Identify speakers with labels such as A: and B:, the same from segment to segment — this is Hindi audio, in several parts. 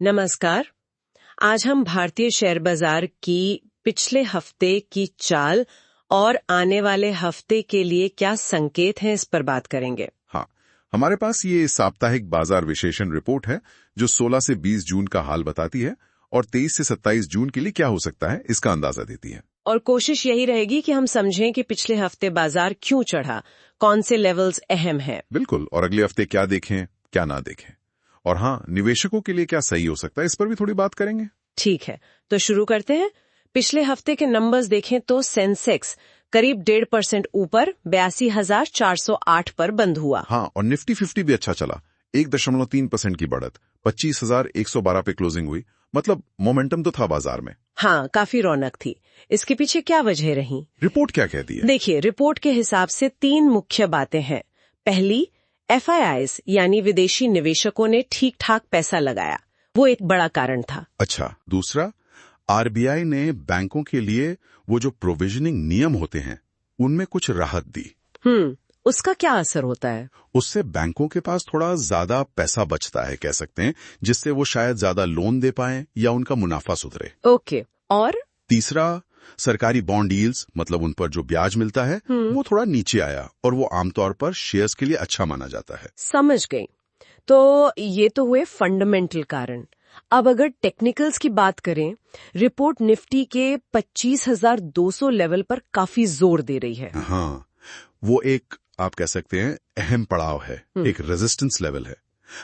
A: नमस्कार। आज हम भारतीय शेयर बाजार की पिछले हफ्ते की चाल और आने वाले हफ्ते के लिए क्या संकेत हैं इस पर बात करेंगे।
B: हाँ, हमारे पास ये साप्ताहिक बाजार विश्लेषण रिपोर्ट है जो 16 से 20 जून का हाल बताती है और 23 से 27 जून के लिए क्या हो सकता है इसका अंदाजा देती है।
A: और कोशिश यही रहेगी कि हम समझें कि पिछले हफ्ते बाजार क्यों चढ़ा, कौन से लेवल्स अहम हैं।
B: बिल्कुल, और अगले हफ्ते क्या देखें क्या ना देखें, और हाँ, निवेशकों के लिए क्या सही हो सकता है इस पर भी थोड़ी बात करेंगे।
A: ठीक है, तो शुरू करते हैं। पिछले हफ्ते के नंबर्स देखें तो सेंसेक्स करीब 1.5% ऊपर 82,408 पर बंद हुआ।
B: हाँ, और निफ्टी 50 भी अच्छा चला, 1.3% की बढ़त, 25,112 पे क्लोजिंग हुई। मतलब मोमेंटम तो था बाजार में।
A: हाँ, काफी रौनक थी। इसके पीछे क्या वजह रही?
B: रिपोर्ट क्या कहती है?
A: देखिए, रिपोर्ट के हिसाब से 3 मुख्य बातें हैं। पहली, FIIs यानी विदेशी निवेशकों ने ठीक ठाक पैसा लगाया, वो एक बड़ा कारण था।
B: अच्छा, दूसरा, आरबीआई ने बैंकों के लिए वो जो प्रोविजनिंग नियम होते हैं उनमें कुछ राहत दी।
A: उसका क्या असर होता है?
B: उससे बैंकों के पास थोड़ा ज्यादा पैसा बचता है, कह सकते हैं, जिससे वो शायद ज्यादा लोन दे पाएं या उनका मुनाफा सुधरे।
A: ओके, और
B: तीसरा, सरकारी बॉन्ड यील्ड्स, मतलब उन पर जो ब्याज मिलता है वो थोड़ा नीचे आया और वो आमतौर पर शेयर्स के लिए अच्छा माना जाता है।
A: समझ गई। तो ये तो हुए फंडामेंटल कारण। अब अगर टेक्निकल्स की बात करें, रिपोर्ट निफ्टी के 25,200 लेवल पर काफी जोर दे रही है।
B: हाँ, वो एक, आप कह सकते हैं, अहम पड़ाव है, एक रेजिस्टेंस लेवल है।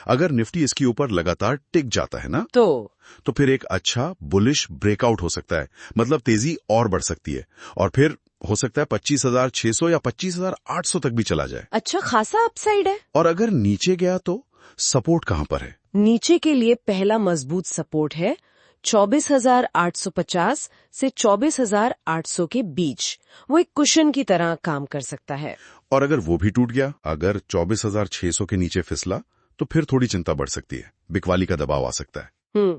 B: अगर निफ्टी इसके ऊपर लगातार टिक जाता है ना, तो फिर एक अच्छा बुलिश ब्रेकआउट हो सकता है, मतलब तेजी और बढ़ सकती है, और फिर हो सकता है 25,600 या 25,800 तक भी चला जाए।
A: अच्छा खासा अपसाइड है।
B: और अगर नीचे गया तो सपोर्ट कहां पर है?
A: नीचे के लिए पहला मजबूत सपोर्ट है 24,850 से 24,800 के बीच। वो एक कुशन की तरह काम कर सकता है।
B: और अगर वो भी टूट गया, अगर 24,600 के नीचे फिसला, तो फिर थोड़ी चिंता बढ़ सकती है, बिकवाली का दबाव आ सकता है।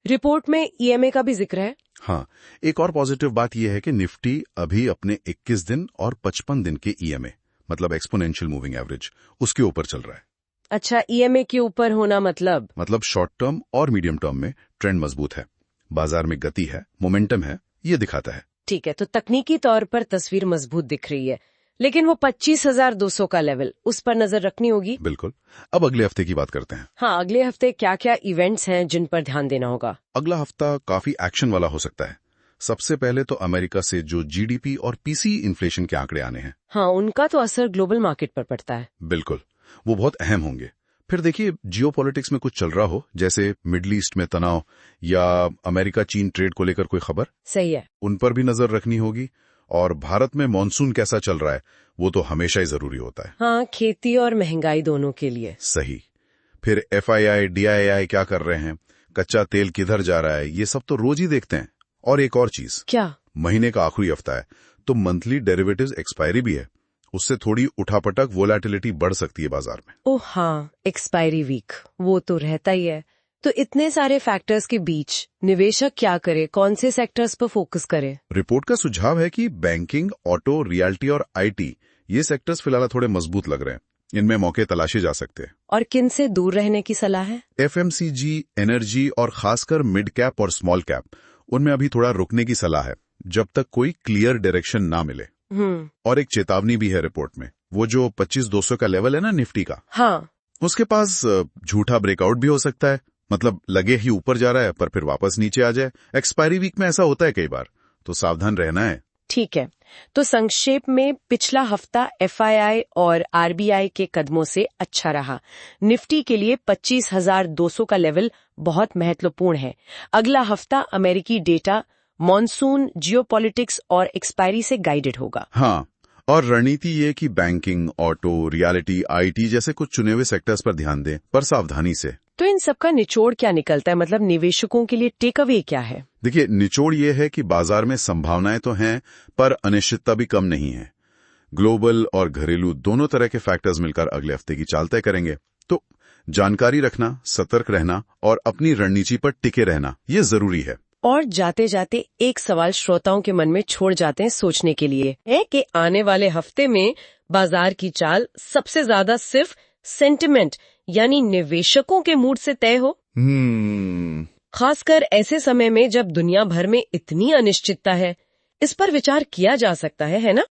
A: रिपोर्ट में EMA का भी जिक्र है।
B: हाँ, एक और पॉजिटिव बात यह है कि निफ्टी अभी अपने 21 दिन और 55 दिन के EMA, मतलब एक्सपोनेंशियल मूविंग एवरेज, उसके ऊपर चल रहा है।
A: अच्छा, EMA के ऊपर होना मतलब
B: शॉर्ट टर्म और मीडियम टर्म में ट्रेंड मजबूत है, बाजार में गति है, मोमेंटम है, ये दिखाता है।
A: ठीक है, तो तकनीकी तौर पर तस्वीर मजबूत दिख रही है, लेकिन वो 25,200 का लेवल, उस पर नजर रखनी होगी।
B: बिल्कुल। अब अगले हफ्ते की बात करते हैं।
A: हाँ, अगले हफ्ते क्या क्या इवेंट्स हैं जिन पर ध्यान देना होगा?
B: अगला हफ्ता काफी एक्शन वाला हो सकता है। सबसे पहले तो अमेरिका से जो GDP और PC इन्फ्लेशन के आंकड़े आने हैं।
A: हाँ, उनका तो असर ग्लोबल मार्केट पर पड़ता है।
B: बिल्कुल, वो बहुत अहम होंगे। फिर देखिए, जियोपॉलिटिक्स में कुछ चल रहा हो, जैसे मिडल ईस्ट में तनाव या अमेरिका चीन ट्रेड को लेकर कोई खबर,
A: सही है,
B: उन पर भी नजर रखनी होगी। और भारत में मॉनसून कैसा चल रहा है, वो तो हमेशा ही जरूरी होता है।
A: हाँ, खेती और महंगाई दोनों के लिए।
B: सही। फिर FII DII क्या कर रहे हैं, कच्चा तेल किधर जा रहा है, ये सब तो रोज ही देखते हैं। और एक और चीज,
A: क्या?
B: महीने का आखिरी हफ्ता है तो मंथली डेरिवेटिव्स एक्सपायरी भी है, उससे थोड़ी उठापटक वोलेटिलिटी बढ़ सकती है बाजार में।
A: ओह हाँ, एक्सपायरी वीक वो तो रहता ही है। तो इतने सारे फैक्टर्स के बीच निवेशक क्या करे, कौन से सेक्टर्स पर फोकस करे?
B: रिपोर्ट का सुझाव है कि बैंकिंग, ऑटो, रियल्टी और IT, ये सेक्टर्स फिलहाल थोड़े मजबूत लग रहे हैं, इनमें मौके तलाशे जा सकते हैं।
A: और किन से दूर रहने की सलाह है?
B: FMCG, एनर्जी और खासकर मिड कैप और स्मॉल कैप, उनमें अभी थोड़ा रुकने की सलाह है, जब तक कोई क्लियर डायरेक्शन ना मिले। और एक चेतावनी भी है रिपोर्ट में, वो जो 25,200 का लेवल है ना निफ्टी का,
A: हाँ,
B: उसके पास झूठा ब्रेकआउट भी हो सकता है, मतलब लगे ही ऊपर जा रहा है पर फिर वापस नीचे आ जाए। एक्सपायरी वीक में ऐसा होता है कई बार, तो सावधान रहना है।
A: ठीक है। तो संक्षेप में पिछला हफ्ता FII और RBI के कदमों से अच्छा रहा। निफ्टी के लिए 25,200 का लेवल बहुत महत्वपूर्ण है। अगला हफ्ता अमेरिकी डेटा, मॉनसून, जियोपॉलिटिक्स और एक्सपायरी से गाइडेड होगा।
B: हाँ, और रणनीति ये कि बैंकिंग, ऑटो, रियलिटी, IT जैसे कुछ चुने हुए सेक्टर्स पर ध्यान दें, पर सावधानी से।
A: तो इन सब का निचोड़ क्या निकलता है, मतलब निवेशकों के लिए टेक अवे क्या है?
B: देखिए, निचोड़ ये है कि बाजार में संभावनाएं तो हैं, पर अनिश्चितता भी कम नहीं है। ग्लोबल और घरेलू दोनों तरह के फैक्टर्स मिलकर अगले हफ्ते की चाल तय करेंगे। तो जानकारी रखना, सतर्क रहना और अपनी रणनीति पर टिके रहना, ये जरूरी है।
A: और जाते जाते एक सवाल श्रोताओं के मन में छोड़ जाते हैं सोचने के लिए, है कि आने वाले हफ्ते में बाजार की चाल सबसे ज्यादा सिर्फ सेंटिमेंट यानी निवेशकों के मूड से तय हो? खासकर ऐसे समय में जब दुनिया भर में इतनी अनिश्चितता है, इस पर विचार किया जा सकता है ना?